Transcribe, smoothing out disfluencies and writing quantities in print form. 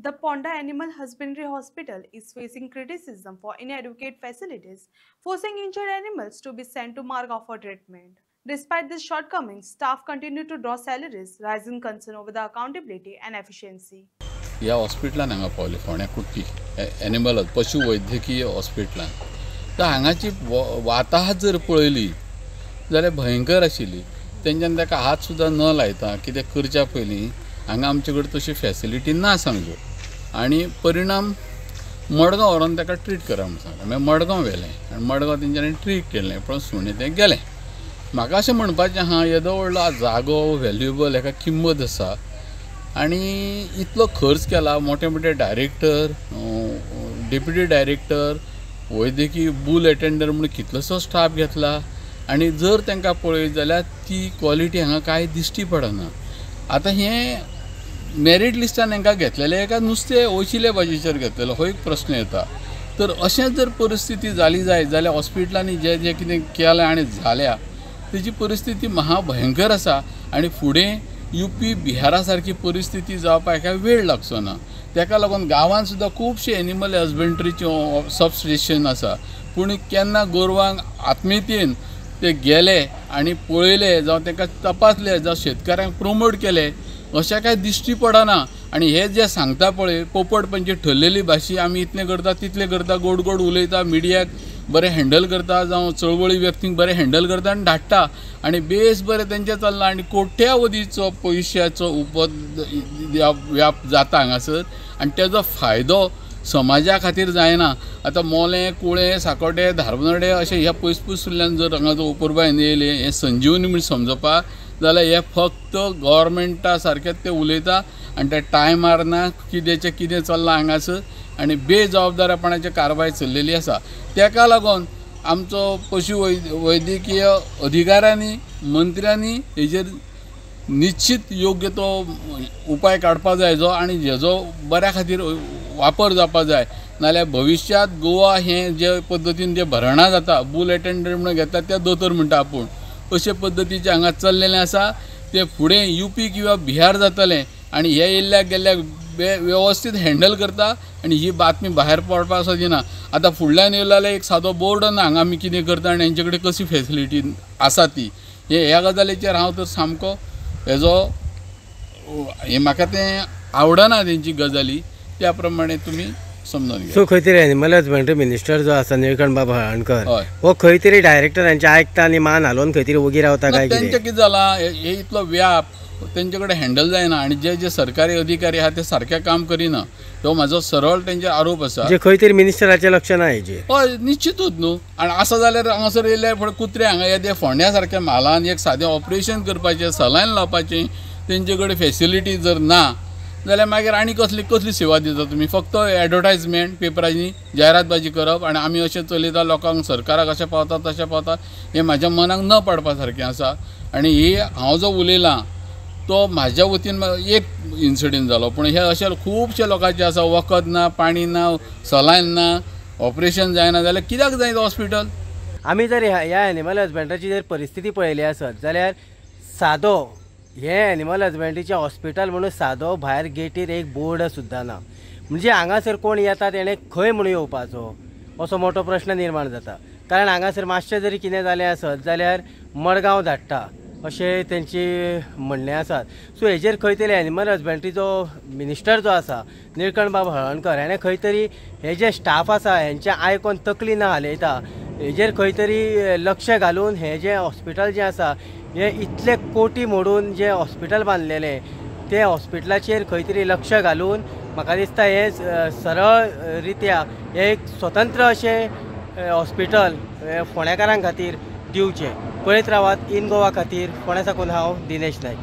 The Ponda Animal Husbandry Hospital is facing criticism for inadequate facilities, forcing injured animals to be sent to Marga for treatment. Despite these shortcomings, staff continue to draw salaries, raising concern over the accountability and efficiency. ह्या हॉस्पिटलान हांगा पावले फोण्या कुट्टी animal पशुवैद्यकीय हॉस्पिटलान तर हांगाची वाताहत जर पळयली जाल्यार भयंकर आशिल्ली। तेंच्यान ताका हात सुद्दां न लायता कितें करच्या पयलीं हांगा आमचे कडेन तशी फॅसिलिटी ना सांगल्यो आनी परिणाम मडगांव व्हरोन ताका ट्रीट करा म्हूण सांगलें। मागीर मडगांव व्हेलें आनी मडगांव तेंच्यांनी ट्रीट केलें पण सुणें तें गेलें। म्हाका अशें म्हणपाचें आहा येदो व्हडलो जागो व्हॅल्युएबल हाका किंमत आसा आनी इतलो खर्च केला मोठे मोठे डायरेक्टर डेप्युटी डायरेक्टर वैद्यकीय बूल अटेंडर म्हणून कितलोसो स्टाफ घेतला आनी जर तांकां पळयत जाल्यार ती क्वॉलिटी हांगा कांय दिश्टी पडना। आतां हें मेरीट लिस्टान हांकां घेतलेलें एका नुस्तें वयशिल्ले भाजेचेर घेतलेलो हो एक प्रश्न येता। तर अशें जर परिस्थिती जाली जायत जाल्यार हॉस्पिटलांनी जें कितें केलें आनी जाल्या तेजी परिस्थिती महाभयंकर आसा आनी फुडें यूपी बिहारा सारकी परिस्थिती जावपाक हेका वेळ लागचो ना। ताका लागून गांवांत सुद्दां खुबशे एनिमल हजबंड्रीचे सबस्टेशन आसा पूण केन्ना गोरवांक आत्मीयतेन ते गेले आनी पळयले जावं तांकां तपासले जावं शेतकाऱ्यांक प्रमोट केले अशें कांय दिश्टी पडना। आनी हे जे सांगता पळय पोपट पंची ठरलेली भाशी आमी इतलें करता तितलें करता गोड गोड उलयता मिडियाक बरें हँडल करता जावं चळवळी व्यक्तींक बरें हँडल करता आनी धाडटा आनी बेस बरें तेंचें चल्लां आनी कोट्यावधीचो पयशाचो व्याप जाता हांगासर आनी तेजो फायदो समाजा खातीर जायना। आतां मोलें कुळें साकोटे धारबनडे अशें ह्या पयस पयसुल्ल्यान जर हांगा जो उपुरबायेन येयले हें संजीवनी म्हूण समजपाक जाल्यार हे फक्त गव्हर्मेंटा सारकेंच ते उलयता आनी ते टायमार ना कितेंचें कितें चल्लां हांगासर आनी बेजबाबदारपणाची कारवाय चल्लेली आसा। ताका लागून आमचो पशुवैद्यकीय अधिकाऱ्यांनी मंत्र्यांनी हेजेर निश्चित योग्य तो उपाय काडपा जाय जो आनी हेजो बऱ्या खातीर वापर जावपा जाय। नाल्यार भविश्यांत गोवा हें जे पद्दतीन जे भरणां जाता बूल अटेंडर म्हणून घेता ते दोतोर म्हणटा आपूण अशे पद्दतीचें हांगा चल्लेलें आसा। ते फुडें यूपी किंवा बिहार जातलें आनी हे येयल्ल्याक गेल्ल्याक वेवस्थीत हँडल करता आनी ही बातमी भायर पडपाक दिना। आतां फुडल्यान येयलो जाल्यार एक सादो बोर्ड ना हांगा आमी कितें करता आनी हेंचे कडेन कशी फॅसिलिटी आसा ती ह्या गजालीचेर हांव तर सामको हेजो म्हाका तें आवडना तेंची गजाली त्या प्रमाणे तुमी समजून घेयात। सो खंय तरी एनिमल हजबंड्री मिनिस्टर जो आसा निळकंठ बाब हळर्णकर हय हो खंय तरी डायरेक्टरांचे आयकता आनी मान हालोवन खंय तरी ओगी रावता काय तेंचें कितें जालां हे इतलो व्याप तेंचे कडेन हँडल जायना आनी जे सरकारी अधिकारी आहा ते सारकें काम करिना तो म्हाजो सरळ तेंचेर आरोप आसा। जे खंय तरी मिनिस्टराचें लक्ष ना हेजेर हय निश्चितूच न्हू आनी आसा जाल्यार हांगासर येयल्यार फुडें कुत्रे हांगा येदे फोंड्या सारक्या म्हालान एक सादें ऑपरेशन करपाचें सलायन लावपाचें तेंचे कडेन फॅसिलिटी जर ना जाल्यार मागीर आनी कसली सेवा दिता तुमी फक्त एडवर्टायजमेंट पेपरांनी जायरातबाजी करप आनी आमी अशें चलयता लोकांक सरकाराक अशें पावता तशें पावता हें म्हाज्या मनाक न पडपा सारकें आसा। आनी ही हांव जो उलयलां तो म्हाज्या वतीन एक इन्सिडेंट जालो पूण हे अशे खुबशे लोकांचे आसा वखद ना पाणी ना सलायन ना ऑपरेशन जायना जाल्यार कित्याक जाय हॉस्पिटल। आमी जर ह्या एनिमल हजबंड्रीची जर परिस्थिती पळयली आसत जाल्यार सादो हे एनिमल हजबंड्रीचें हॉस्पिटल म्हणून सादो भायर गेटीर एक बोर्ड सुद्दां ना म्हणजे हांगासर कोण येता तेणें खंय म्हणून येवपाचो असो मोठो प्रश्न निर्माण जाता। कारण हांगासर मातशें जरी कितें जालें आसत जाल्यार मडगांव धाडटा अशें तेंची म्हणणें आसात। सो हेजेर खंय तरी एनिमल हजबंड्रीचो मिनिस्टर जो आसा निळकंठ बाब हळर्णकर हेणें खंय तरी हे जे स्टाफ आसा हेंचें आयकोन तकली ना हालयता हेजेर खंय तरी लक्ष घालून हे जे हॉस्पिटल जें आसा हे इतले कोटी मोडून जे हॉस्पिटल बांदलेलें ते हॉस्पिटलाचेर खंय तरी लक्ष घालून म्हाका दिसता हे सरळ रित्या एक स्वतंत्र अशें हॉस्पिटल फोंडेकारां खातीर दिवचें। पळयत रावात इन गोवा खातीर फोंड्या साकून हांव दिनेश नायक।